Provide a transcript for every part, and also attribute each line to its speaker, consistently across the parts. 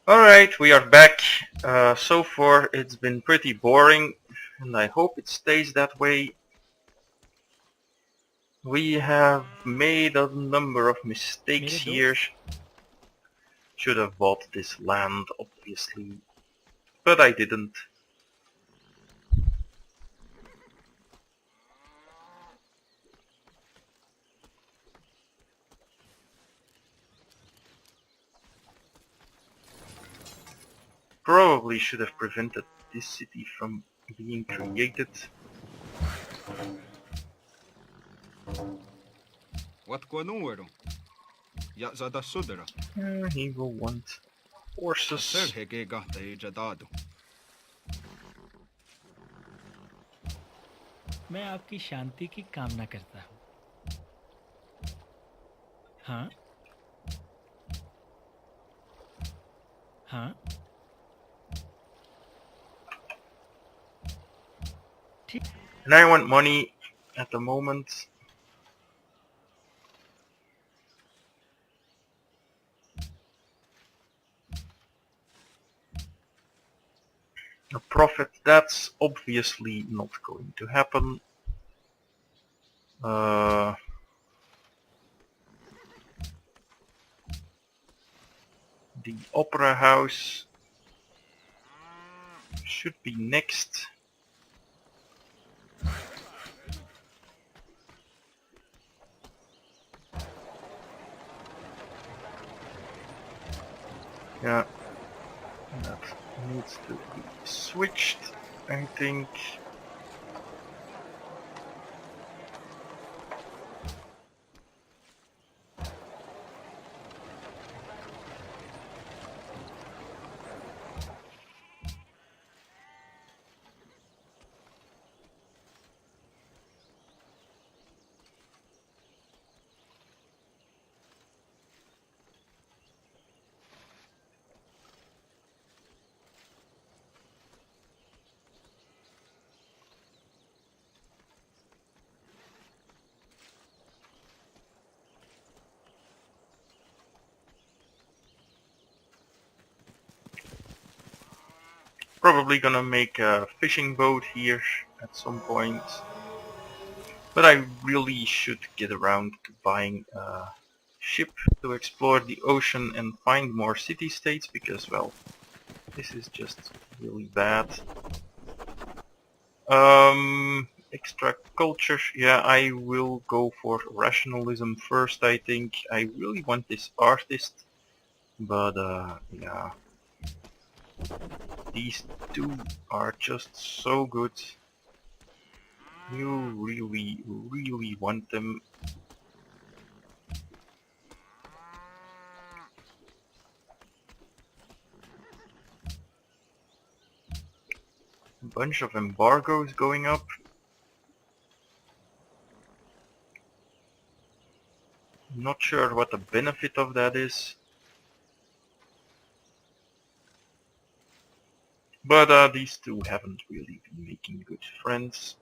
Speaker 1: Alright, we are back. So far it's been pretty boring, and I hope it stays that way. We have made a number of mistakes
Speaker 2: मेरे
Speaker 1: here.
Speaker 2: दोस्त
Speaker 1: Should have bought this land, obviously, but I didn't. Probably should have prevented this city from being created.
Speaker 3: What número? Ja zada sudra.
Speaker 1: He will want horses.
Speaker 3: Serhege gahta ejadadu.
Speaker 2: मैं आपकी शांति की कामना करता हूँ हाँ हाँ ठीक
Speaker 1: And I want money at the moment. A profit, that's obviously not going to happen. The opera house should be next. Yeah, that needs to be switched, I think. Probably gonna make a fishing boat here at some point. But I really should get around to buying a ship to explore the ocean and find more city-states because, well, this is just really bad. Extra culture, yeah, I will go for rationalism first, I think. I really want this artist, but yeah. These two are just so good. You really want them. A bunch of embargoes going up. Not sure what the benefit of that is. But these two haven't really been making good friends.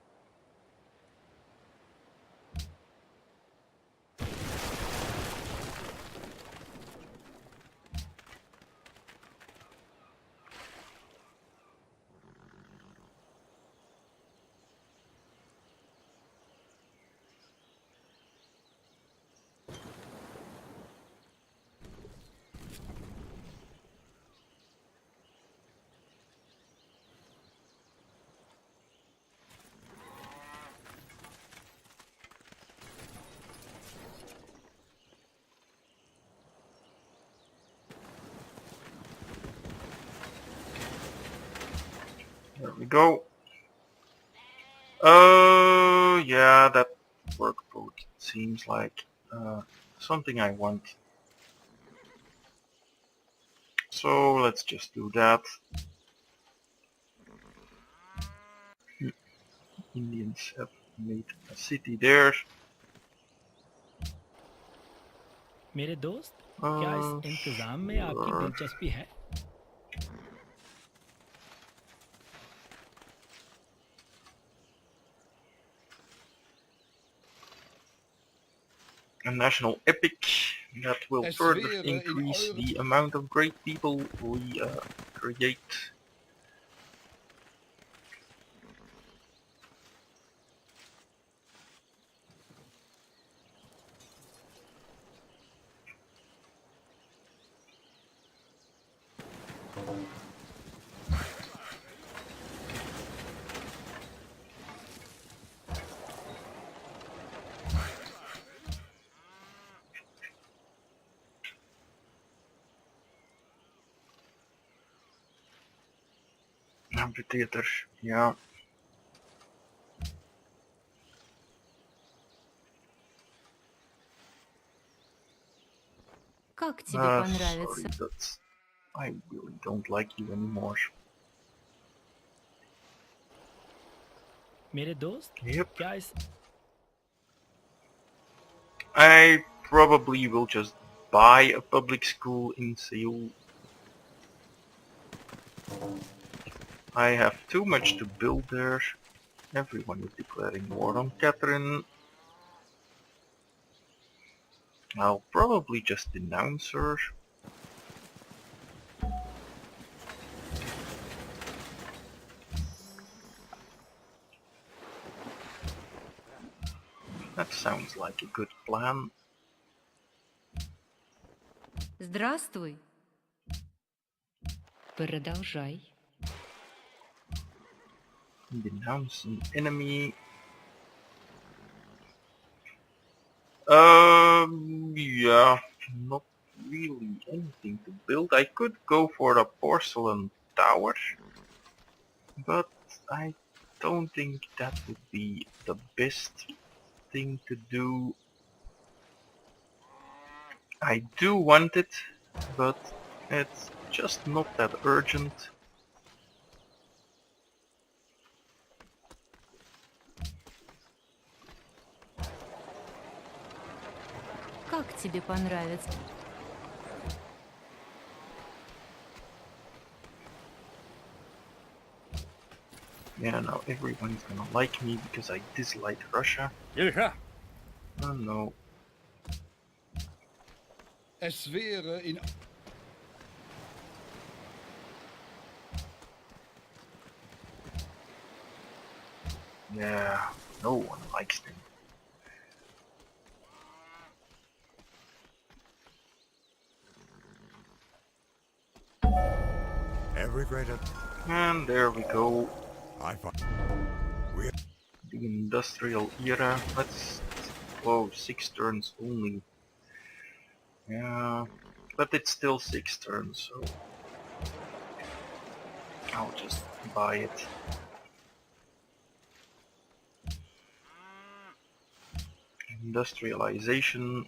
Speaker 1: There we go. Yeah, that workboat seems like something I want. So let's just do that. Indians have made a city there.
Speaker 2: मेरे दोस्त क्या इस इंतजाम में आपकी
Speaker 1: Sure.
Speaker 2: दिलचस्पी है
Speaker 1: A national epic. That will further increase the amount of great people we create. Amphitheater, yeah.
Speaker 4: Как тебе понравится?
Speaker 1: Sorry, but I really don't like you anymore.
Speaker 2: मेरे दोस्त
Speaker 1: Yep.
Speaker 2: क्या इस
Speaker 1: I probably will just buy a public school in Seoul. I have too much to build there. Everyone is declaring war on Catherine. I'll probably just denounce her. That sounds like a good plan.
Speaker 4: Здравствуй. Продолжай.
Speaker 1: Denounce an enemy. Yeah, not really anything to build. I could go for a porcelain tower, but I don't think that would be the best thing to do. I do want it, but it's just not that urgent.
Speaker 4: Как тебе понравится?
Speaker 1: Yeah, now everyone's gonna like me because I dislike Russia.
Speaker 5: Ja.
Speaker 1: Oh no.
Speaker 3: Es wäre in
Speaker 1: Yeah, no one likes them.
Speaker 5: Every great
Speaker 1: And there we go.
Speaker 5: I find
Speaker 1: The industrial era. Let's... Whoa, 6 turns only. Yeah, but it's still 6 turns, so... I'll just buy it. Industrialization.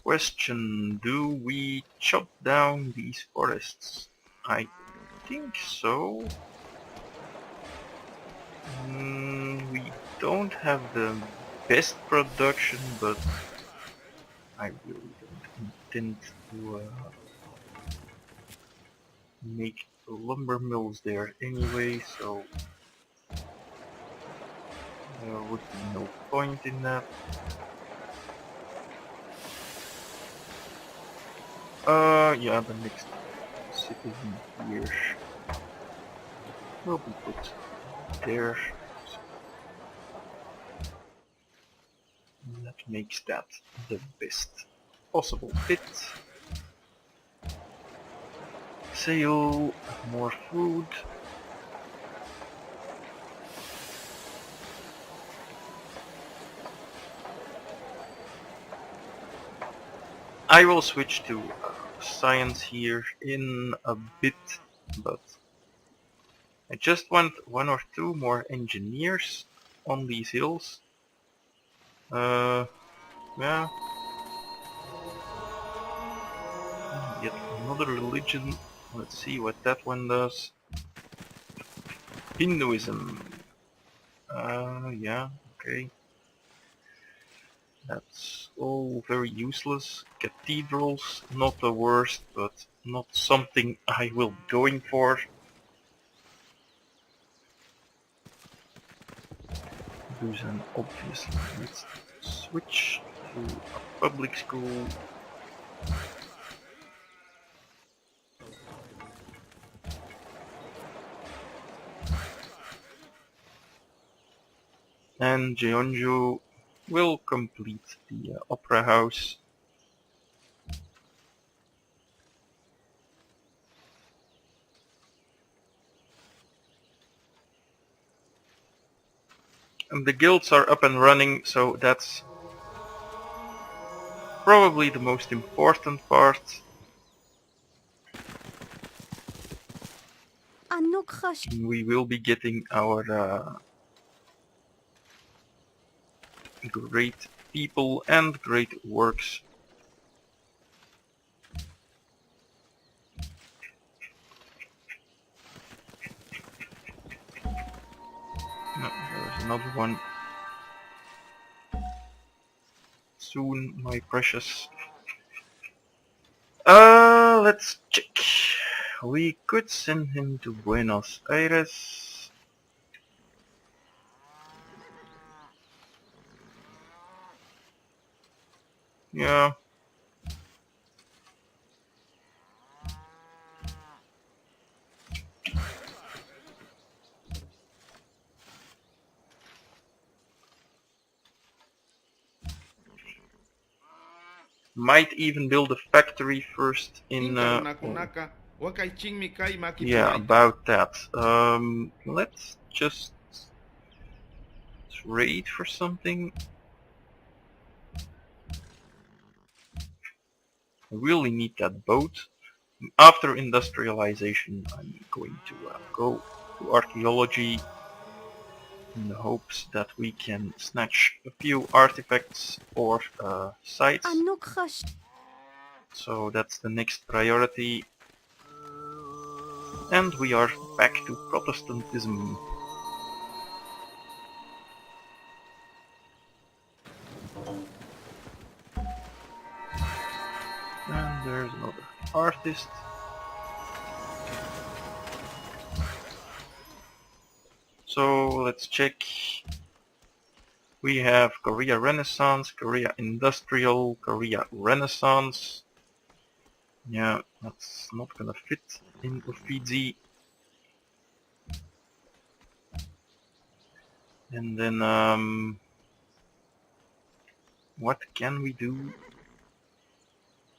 Speaker 1: Question, do we chop down these forests? I think so. We don't have the best production, but I really don't intend to make lumber mills there anyway, so there would be no point in that. Yeah, the next citizen here will be put there. That makes that the best possible fit. Sale, more food. I will switch to science here in a bit, but I just want 1 or 2 more engineers on these hills. Yeah. Yet another religion. Let's see what that one does. Hinduism. Yeah, okay. That's all very useless. Cathedrals, not the worst, but not something I will be going for. Busan, obviously. Let's switch to a public school. And Jeonju will complete the opera house. And the guilds are up and running, so that's probably the most important part. We will be getting our great people and great works. No, there's another one. Soon, my precious. Let's check. We could send him to Buenos Aires. Yeah. Might even build a factory first in yeah, about that. Let's just trade for something. I really need that boat. After industrialization, I'm going to go to archaeology in the hopes that we can snatch a few artifacts or sites. So that's the next priority. And we are back to Protestantism. And there's another artist. So let's check. We have Korea Renaissance, Korea Industrial, Korea Renaissance. Yeah, that's not gonna fit in Uffizi. And then what can we do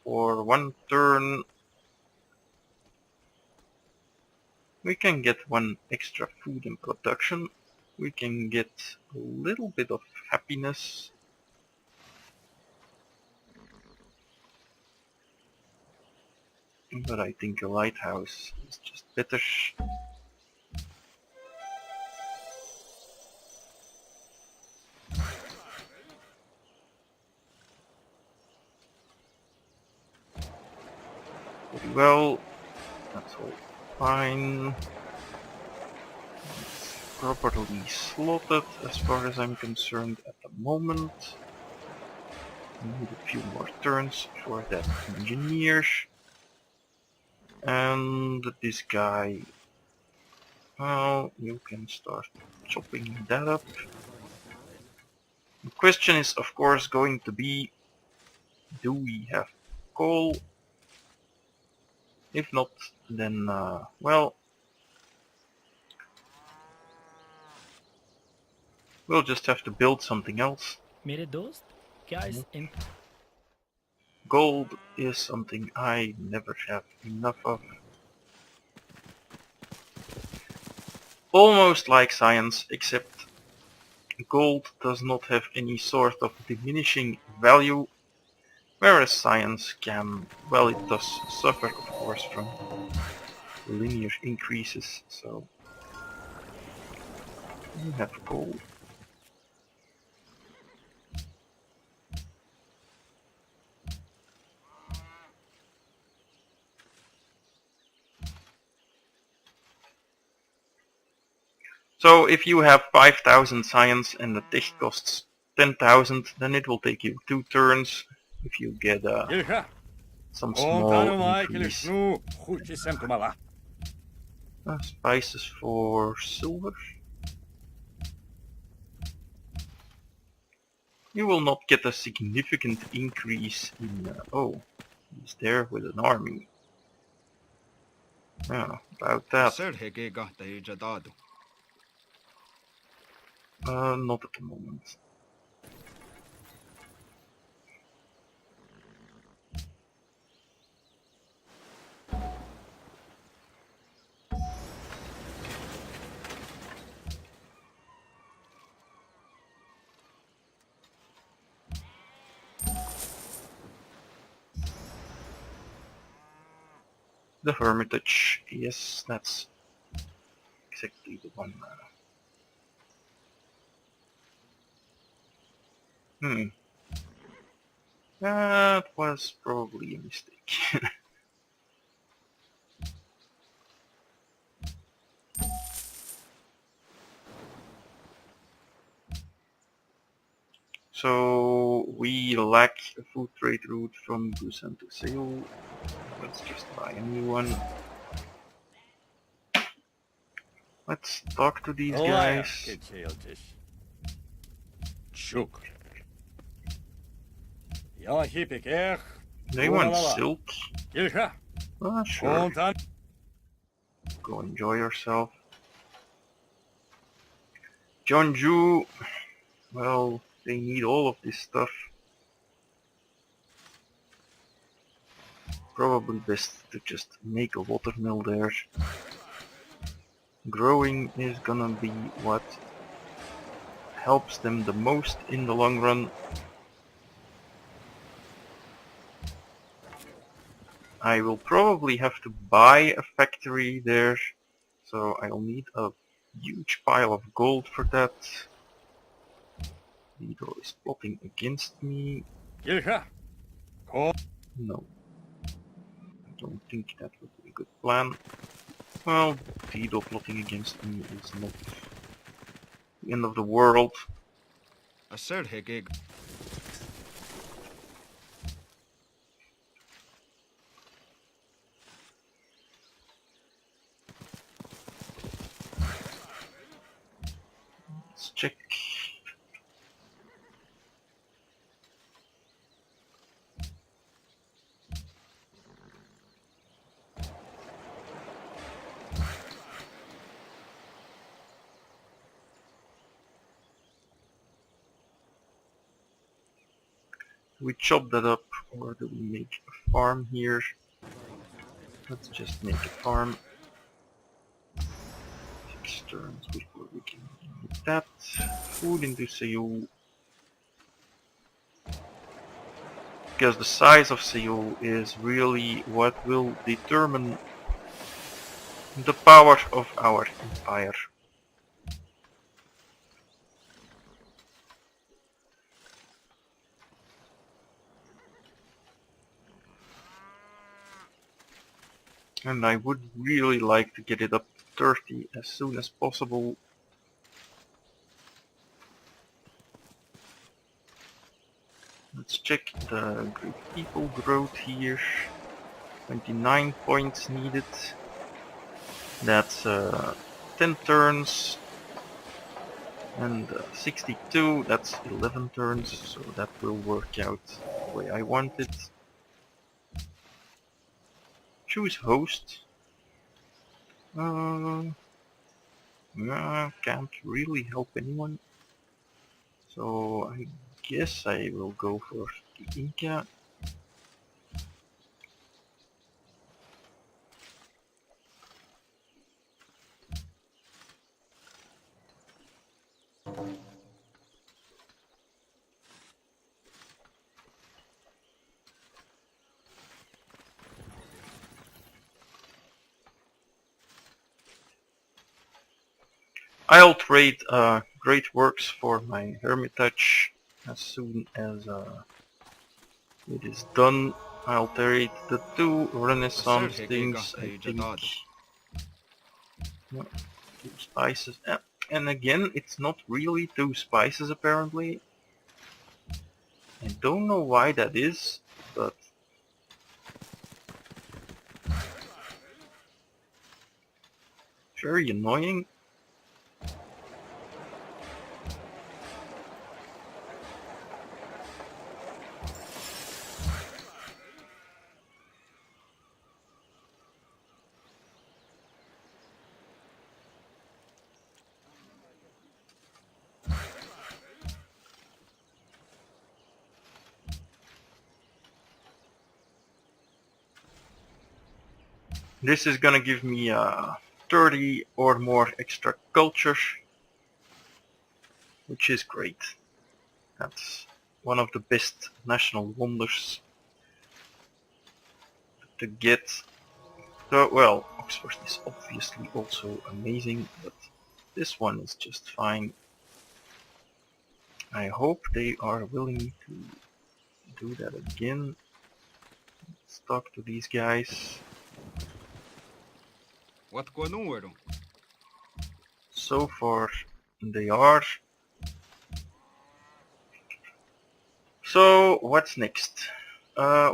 Speaker 1: for one turn? We can get one extra food in production. We can get a little bit of happiness. But I think a lighthouse is just better. Very well. That's all fine. It's properly slotted as far as I'm concerned at the moment. We need a few more turns for that engineer. And this guy, well, you can start chopping that up. The question is, of course, going to be, do we have coal? If not, then, well, we'll just have to build something else.
Speaker 2: मेरे दोस्त क्या इस
Speaker 1: Gold is something I never have enough of. Almost like science, except gold does not have any sort of diminishing value, whereas science can, well, it does suffer, of course, from linear increases, so we have gold. So if you have 5,000 science and the tech costs 10,000, then it will take you 2 turns if you get some small increase. Spices for silver. You will not get a significant increase in... oh, he's there with an army. Yeah, about that. Not at the moment. The Hermitage, yes, that's exactly the one. That was probably a mistake. So we lack a food trade route from Busan to Seoul. Let's just buy a new one. Let's talk to these guys. They want silk. Ah, sure. Go enjoy yourself. Jeonju. Well, they need all of this stuff. Probably best to just make a watermill there. Growing is gonna be what helps them the most in the long run. I will probably have to buy a factory there, so I'll need a huge pile of gold for that. Lido is plotting against me. No. I don't think that would be a good plan. Well, Lido plotting against me is not the end of the world. Let's check. Do we chop that up or do we make a farm here? Let's just make a farm. 6 turns before we can make that. Food into Seoul. Because the size of Seoul is really what will determine the power of our empire. And I would really like to get it up to 30 as soon as possible. Let's check the Greek people growth here. 29 points needed. That's 10 turns. And 62, that's 11 turns, so that will work out the way I want it. Choose host. Can't really help anyone. So I guess I will go for the Inca. I'll trade great works for my Hermitage as soon as it is done. I'll trade the 2 Renaissance things, I think. No, 2 spices. And again, it's not really 2 spices apparently. I don't know why that is, but very annoying. This is gonna give me 30 or more extra culture, which is great. That's one of the best national wonders to get. So, well, Oxford is obviously also amazing, but this one is just fine. I hope they are willing to do that again. Let's talk to these guys.
Speaker 3: What's going on with them?
Speaker 1: So far, they are. So, what's next?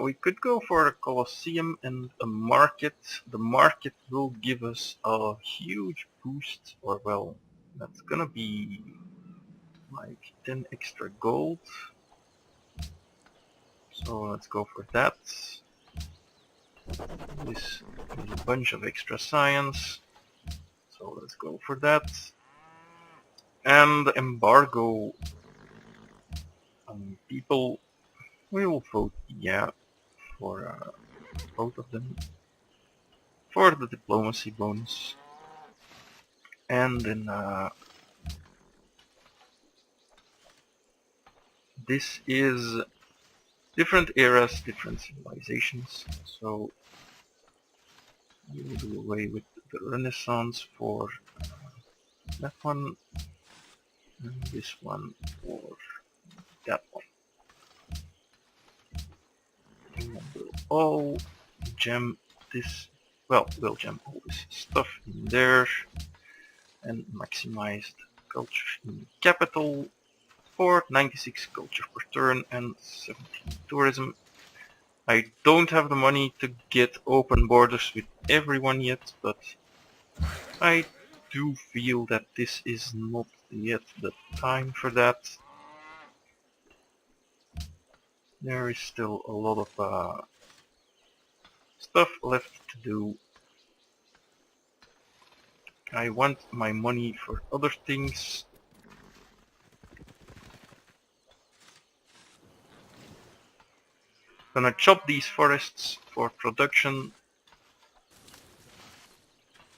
Speaker 1: We could go for a Colosseum and a market. The market will give us a huge boost, or well, that's gonna be like 10 extra gold. So let's go for that. This is a bunch of extra science. So let's go for that. And embargo. People will vote yeah for both of them. For the diplomacy bonus. And then this is different eras, different civilizations. So we will do away with the Renaissance for that one, and this one for that one. And we'll all jam this, well, we'll jam all this stuff in there and maximize the culture in capital for 96 culture per turn and 17 tourism. I don't have the money to get open borders with everyone yet, but I do feel that this is not yet the time for that. There is still a lot of stuff left to do. I want my money for other things. Gonna chop these forests for production.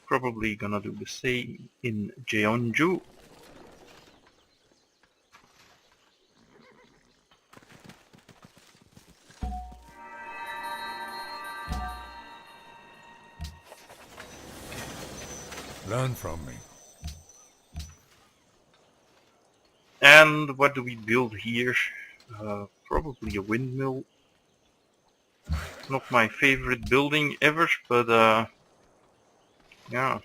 Speaker 1: Probably gonna do the same in Jeonju.
Speaker 5: Learn from me.
Speaker 1: And what do we build here? Probably a windmill. Not my favorite building ever, but yeah.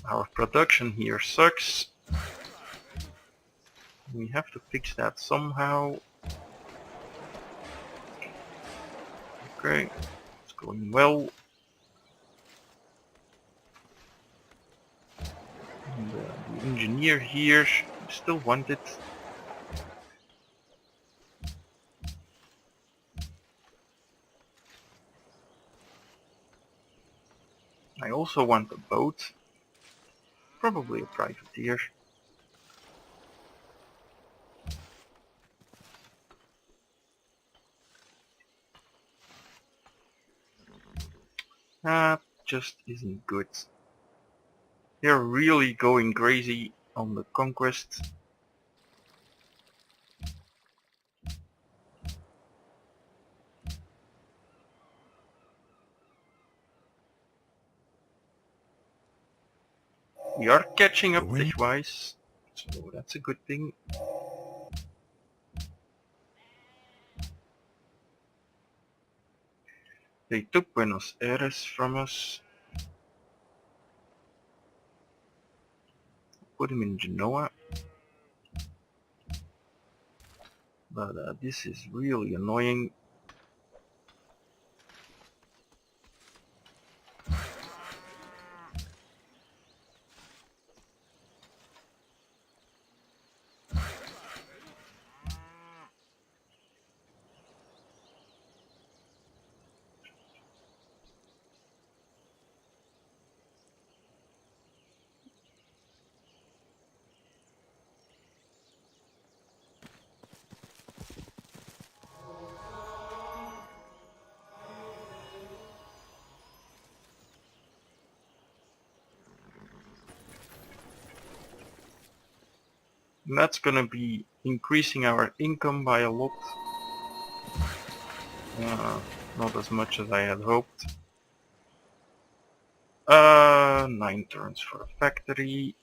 Speaker 1: Our production here sucks. We have to fix that somehow. Okay, it's going well. And, the engineer here still want it. I also want a boat. Probably a privateer. That just isn't good. They're really going crazy on the conquest. We are catching up tech-wise, so that's a good thing. They took Buenos Aires from us. Put him in Genoa. But this is really annoying. And that's gonna be increasing our income by a lot. Not as much as I had hoped. 9 turns for a factory.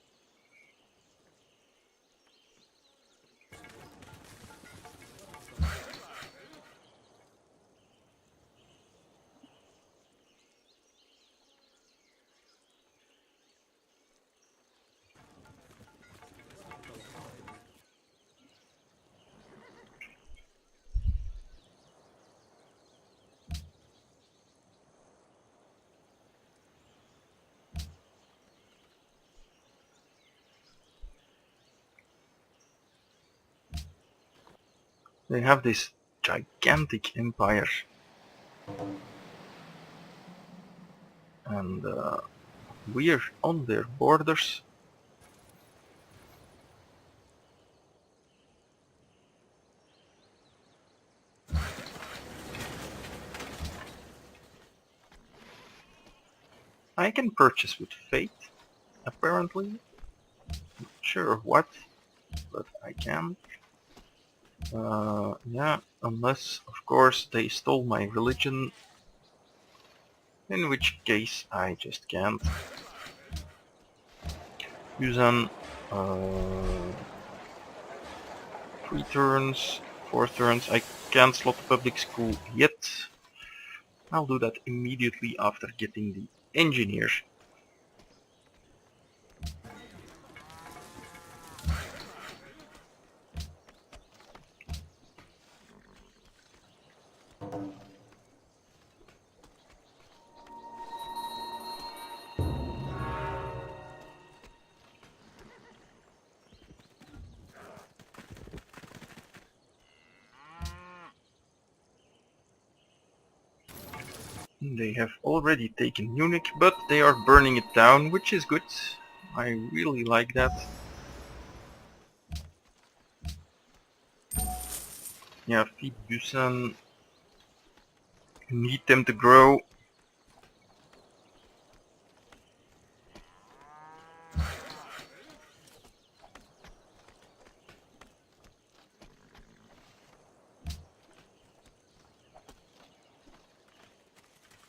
Speaker 1: They have this gigantic empire. And we're on their borders. I can purchase with fate, apparently. Not sure what, but I can. Yeah, unless, of course, they stole my religion, in which case I just can't. Use an 3 turns, 4 turns. I can't slot the public school yet. I'll do that immediately after getting the engineer. They have already taken Munich, but they are burning it down, which is good. I really like that. Yeah, feed Busan. Need them to grow.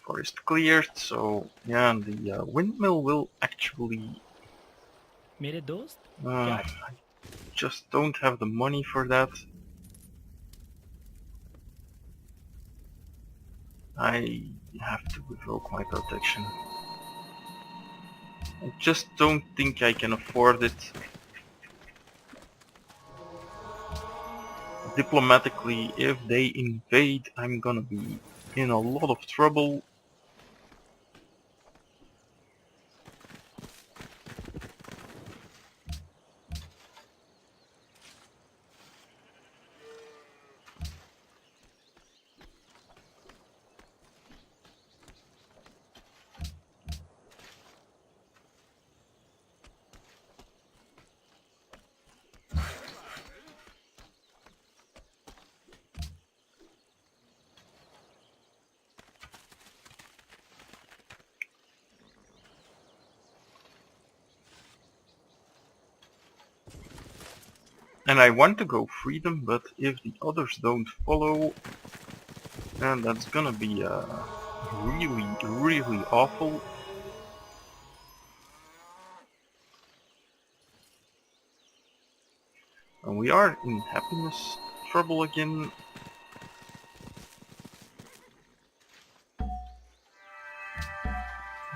Speaker 1: Forest cleared, so yeah, the windmill will actually...
Speaker 2: मेरे दोस्त
Speaker 1: I just don't have the money for that. I have to revoke my protection. I just don't think I can afford it. Diplomatically, if they invade, I'm gonna be in a lot of trouble. And I want to go freedom, but if the others don't follow, then that's gonna be really, really awful. And we are in happiness trouble again.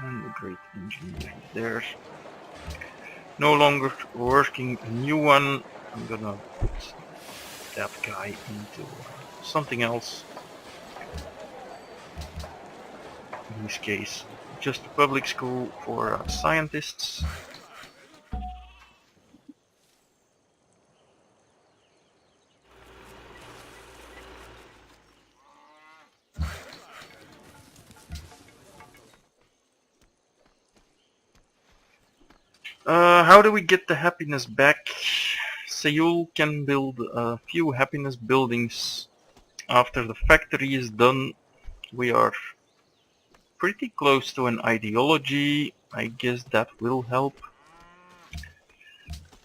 Speaker 1: And the great engineer is there. No longer working a new one. I'm gonna put that guy into something else. In this case, just a public school for scientists. How do we get the happiness back? Seoul can build a few happiness buildings after the factory is done. We are pretty close to an ideology. I guess that will help.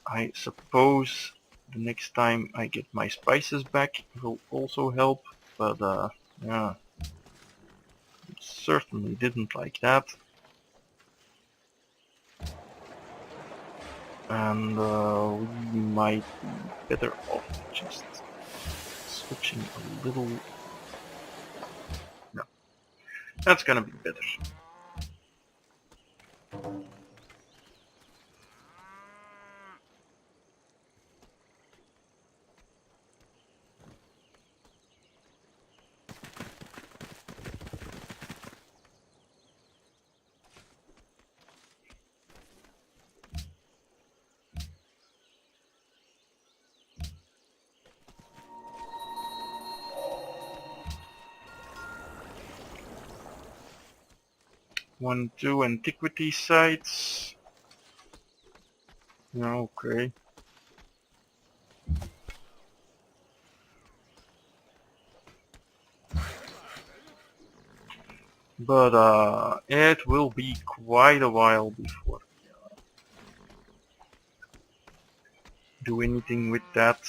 Speaker 1: I suppose the next time I get my spices back will also help, but yeah, certainly didn't like that. And we might be better off just switching a little. No, that's gonna be better. One, two antiquity sites. Okay. But it will be quite a while before we do anything with that.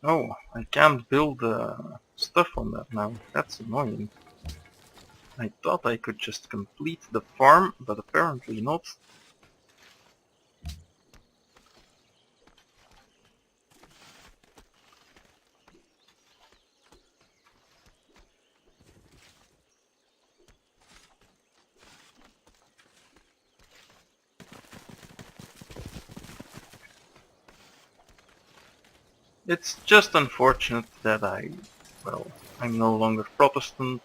Speaker 1: Oh, I can't build stuff on that now. That's annoying. I thought I could just complete the farm, but apparently not. It's just unfortunate that I'm no longer Protestant.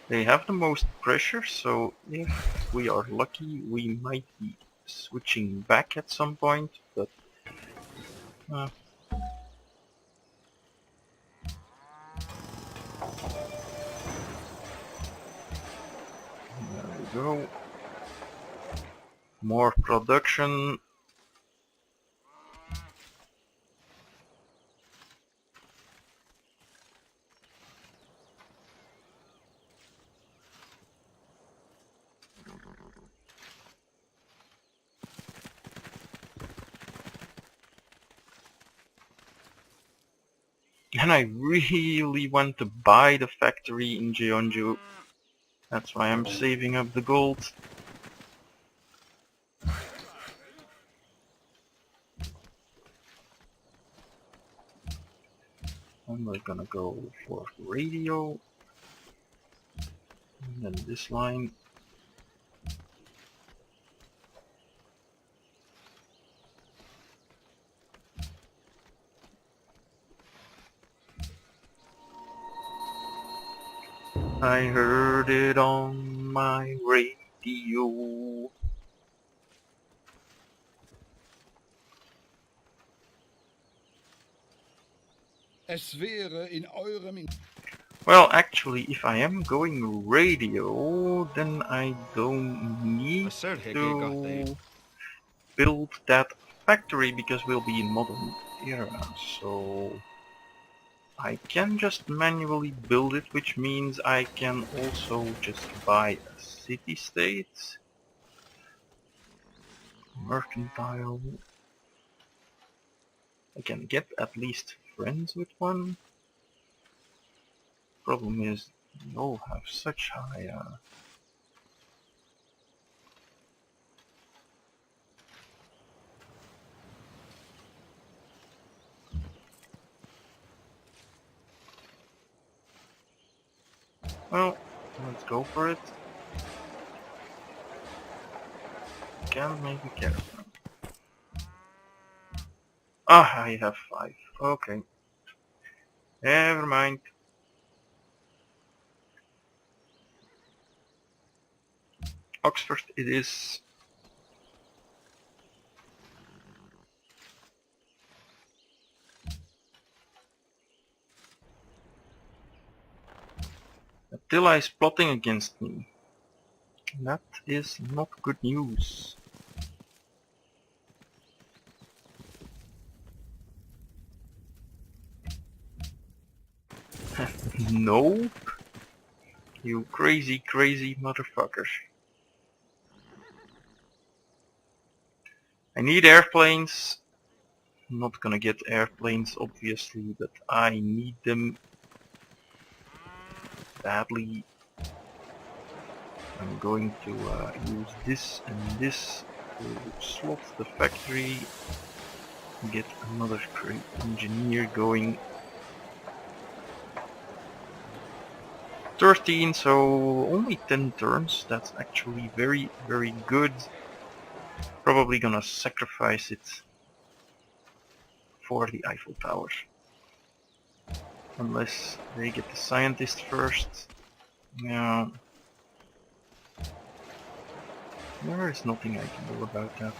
Speaker 1: They have the most pressure, so if we are lucky, we might be switching back at some point, but uh, there we go. More production. And I really want to buy the factory in Jeonju. That's why I'm saving up the gold. And we're gonna go for radio. And then this line. I heard it on my radio.
Speaker 3: Es wäre in eurem...
Speaker 1: Well, actually, if I am going radio, then I don't need to build that factory because we'll be in modern era. So I can just manually build it, which means I can also just buy a city-state. Mercantile. I can get at least friends with one. Problem is, they all have such high well, let's go for it. Can't make a caravan. Ah, I have 5. Okay. Never mind. Oxford it is. Attila is plotting against me. That is not good news. No, you crazy motherfuckers. I need airplanes. I'm not gonna get airplanes obviously, but I need them badly. I'm going to use this and this to slot the factory, get another great engineer going. 13, so only 10 turns. That's actually very good. Probably gonna sacrifice it for the Eiffel Tower. Unless they get the scientist first. Yeah. There is nothing I can do about that.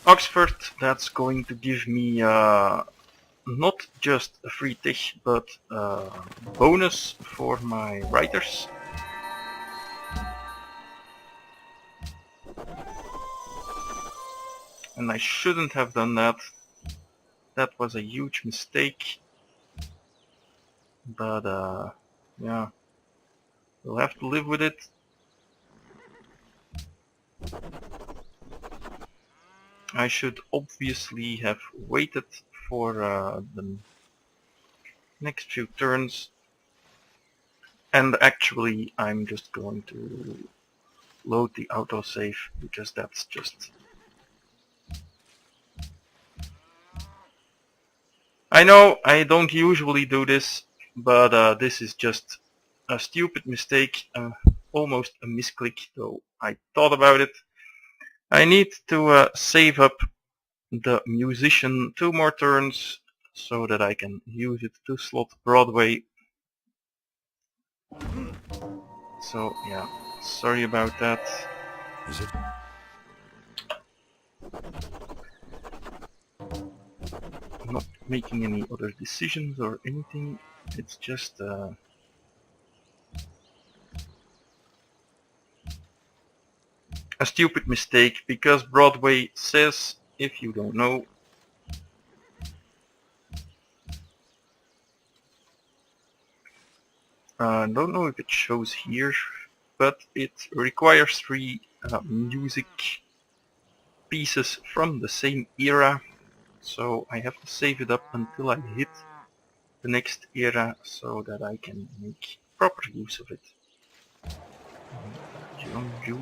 Speaker 1: Oxford, that's going to give me not just a free tech, but bonus for my writers. And I shouldn't have done that. That was a huge mistake. But yeah, we'll have to live with it. I should obviously have waited for the next few turns, and actually I'm just going to load the autosave because that's just... I know I don't usually do this, but this is just a stupid mistake, almost a misclick, though I thought about it. I need to save up the musician 2 more turns so that I can use it to slot Broadway. So yeah, sorry about that.
Speaker 5: Is it?
Speaker 1: I'm not making any other decisions or anything. It's just a stupid mistake because Broadway says, if you don't know, I don't know if it shows here, but it requires 3 music pieces from the same era, so I have to save it up until I hit the next era so that I can make proper use of it. Jeonju,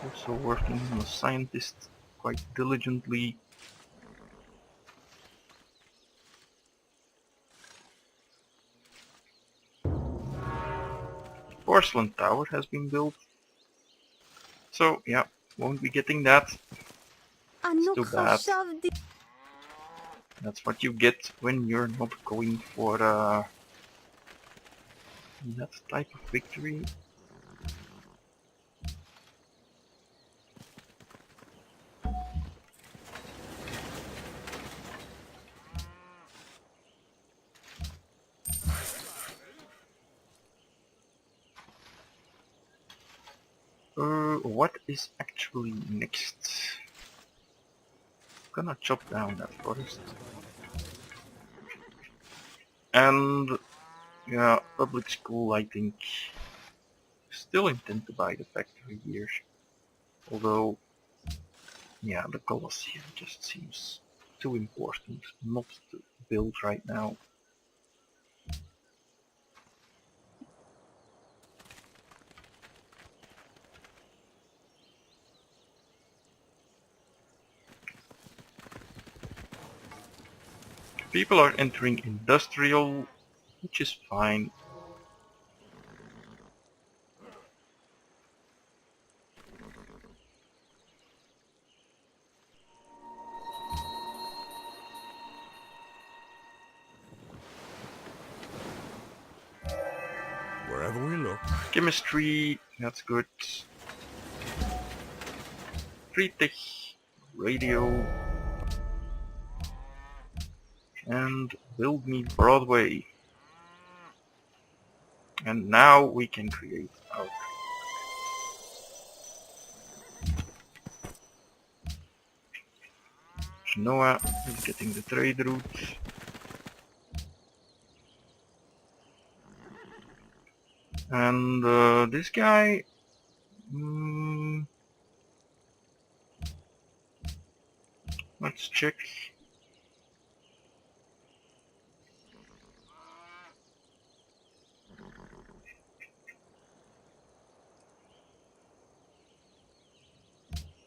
Speaker 1: also working on a scientist quite diligently. Porcelain tower has been built. So yeah, won't be getting that. It's too bad. That's what you get when you're not going for that type of victory. What is actually next? Gonna chop down that forest. And yeah, public school, I think. Still intend to buy the factory here. Although, yeah, the Colosseum just seems too important not to build right now. People are entering industrial, which is fine. Chemistry, that's good. Tech, radio, and build me Broadway. And now we can create our Noah is getting the trade route. And this guy, let's check.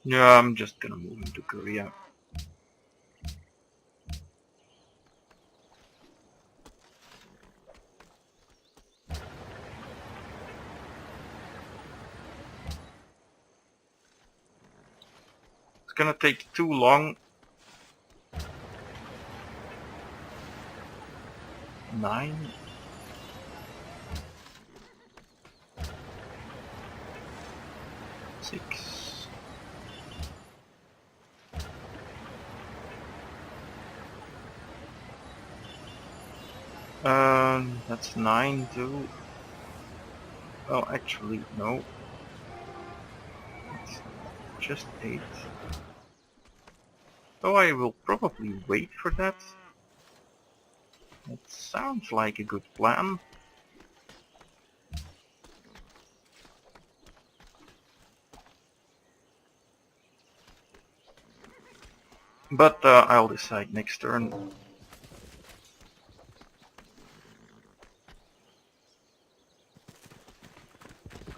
Speaker 1: Yeah, I'm just gonna move into Korea. It's gonna take too long. 9. Six. That's 9 too. Well, actually, no. It's just 8. So I will probably wait for that. It sounds like a good plan. But I'll decide next turn.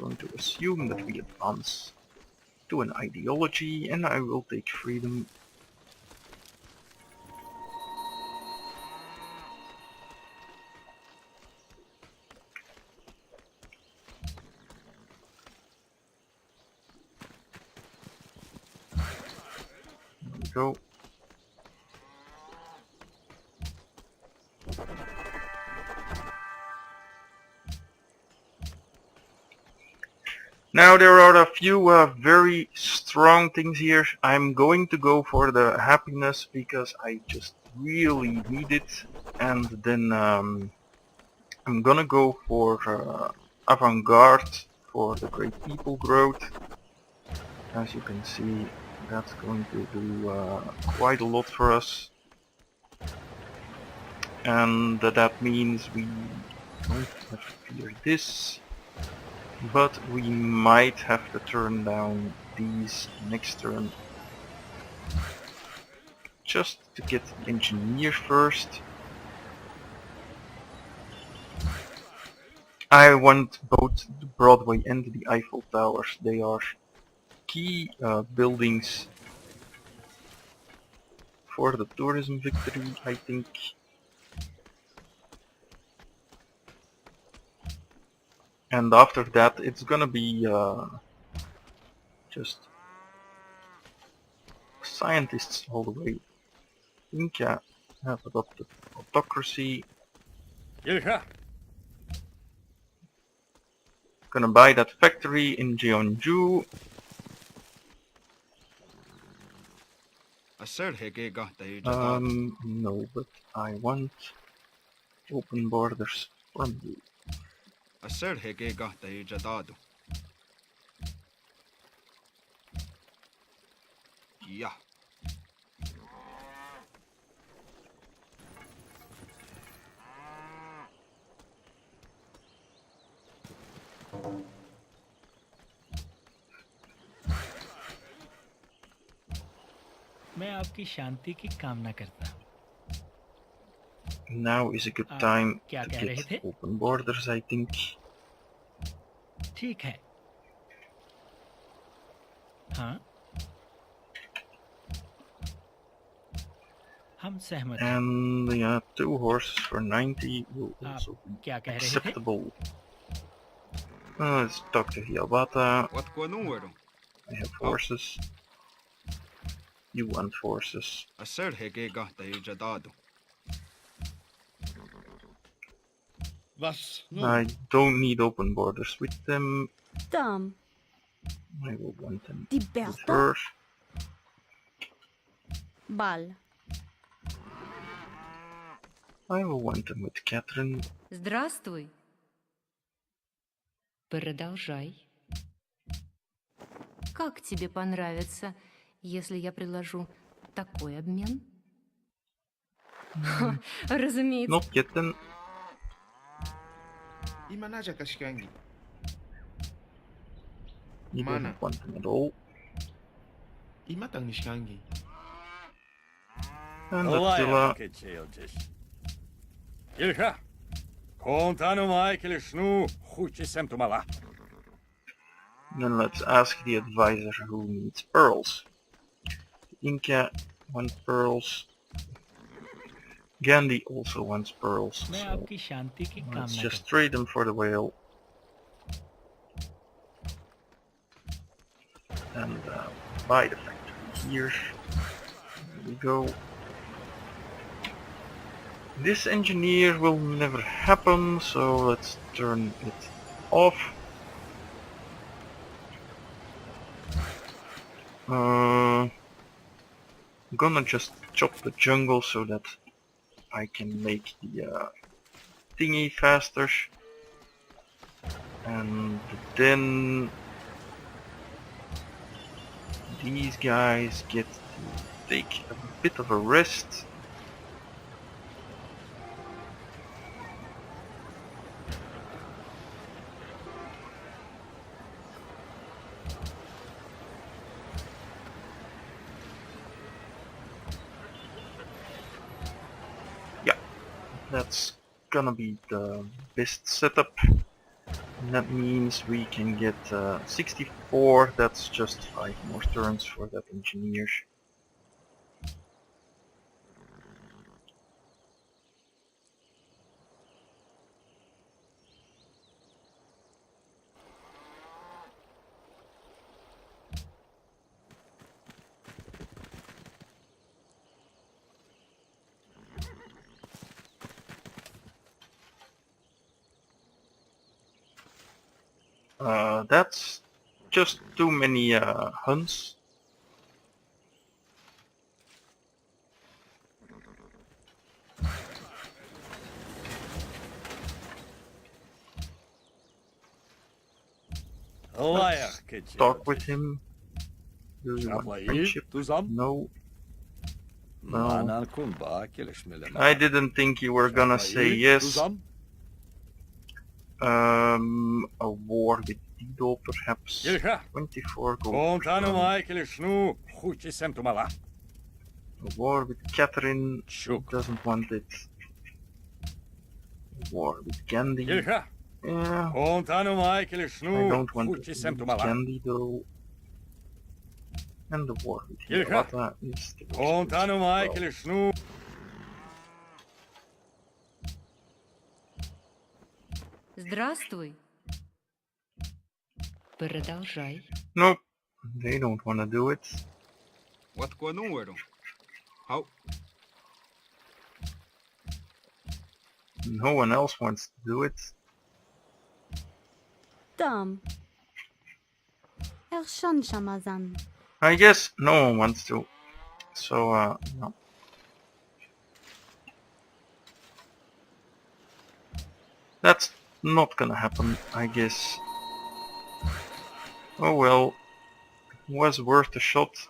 Speaker 1: I'm going to assume that we advance to an ideology, and I will take freedom. There we go. Now there are a few very strong things here. I'm going to go for the happiness because I just really need it, and then I'm gonna go for avant-garde for the great people growth. As you can see, that's going to do quite a lot for us, and that means we don't have to fear this. But we might have to turn down these next turn. Just to get the engineer first. I want both the Broadway and the Eiffel Towers. They are key buildings for the tourism victory, I think. And after that, it's gonna be just scientists all the way. Inca have adopted autocracy. Gonna buy that factory in Jeonju. No, but I want open borders from you.
Speaker 3: Ja.
Speaker 2: मैं आपकी शांति की कामना करता हूँ.
Speaker 1: Now is a good time
Speaker 2: क्या
Speaker 1: to
Speaker 2: कह रहे थे?
Speaker 1: get open borders, I think.
Speaker 2: ठीक है. हाँ. हम सहमत हैं.
Speaker 1: And yeah, 2 horses for 90 will
Speaker 2: आप
Speaker 1: also be
Speaker 2: क्या कह रहे थे?
Speaker 1: acceptable. Let's talk to Hiawatha.
Speaker 3: Ootko numeron?
Speaker 1: I have horses. You want horses.
Speaker 3: Aser hege gahta jadado. Was nun?
Speaker 1: I don't need open borders with them.
Speaker 6: Tam.
Speaker 1: I will want them
Speaker 6: Die
Speaker 1: with
Speaker 6: Bertha.
Speaker 1: her.
Speaker 6: Bal.
Speaker 1: I will want them with Catherine.
Speaker 4: Здравствуй. Продолжай. Как тебе понравится, если я предложу такой обмен? Разумеется.
Speaker 1: Not yet then.
Speaker 3: Iman aja kasih kangi.
Speaker 1: You
Speaker 3: Mana?
Speaker 1: don't want them at all.
Speaker 3: Imatang niskangi.
Speaker 1: And
Speaker 7: Olaya
Speaker 1: Attila.
Speaker 7: kecilcis. Ilka, kontanu Michaelis nu goedjes mala.
Speaker 1: Then let's ask the advisor who needs pearls. Inca wants pearls. Gandhi also wants pearls.
Speaker 2: मैं
Speaker 1: So
Speaker 2: आपकी शांति की
Speaker 1: let's
Speaker 2: कामना
Speaker 1: just
Speaker 2: करता
Speaker 1: trade them for the whale. And buy the factory here. There we go. This engineer will never happen, so let's turn it off. I'm gonna just chop the jungle so that I can make the thingy faster. And then these guys get to take a bit of a rest. Yeah, that's gonna be the best setup. And that means we can get 64, that's just 5 more turns for that engineer. That's just too many hunts.
Speaker 7: Olaya
Speaker 1: Let's
Speaker 7: kecilcis.
Speaker 1: talk with him. Do you want
Speaker 7: Şaplayı
Speaker 1: friendship?
Speaker 7: tuzam.
Speaker 1: No.
Speaker 7: Manan kumba kelişmeleme.
Speaker 1: I didn't think you were gonna say yes.
Speaker 7: Tuzam.
Speaker 1: A war with Dido perhaps.
Speaker 7: Ilka,
Speaker 1: 24 gold.
Speaker 7: kontanu Michaelis nu goedjes mala.
Speaker 1: A war with Catherine.
Speaker 7: Şuk.
Speaker 1: Doesn't want it. A war with Gandhi.
Speaker 7: Ilka,
Speaker 1: Yeah.
Speaker 7: kontanu Michaelis
Speaker 1: I
Speaker 7: nu
Speaker 1: don't want
Speaker 7: goedjes
Speaker 1: to
Speaker 7: mala.
Speaker 1: Gandhi though. And the war with
Speaker 7: Ilka.
Speaker 1: Hiawatha is the worst
Speaker 7: Kontanu
Speaker 1: as well.
Speaker 7: Michaelis nu.
Speaker 4: Здравствуй. Продолжай.
Speaker 1: Nope. They don't want to do it.
Speaker 3: Wat kon doen worden? Hou.
Speaker 1: No one else wants to do it.
Speaker 6: Tam. Ershan Shamazan.
Speaker 1: I guess no one wants to. So, no. That's not gonna happen, I guess. Oh well. Was worth a shot.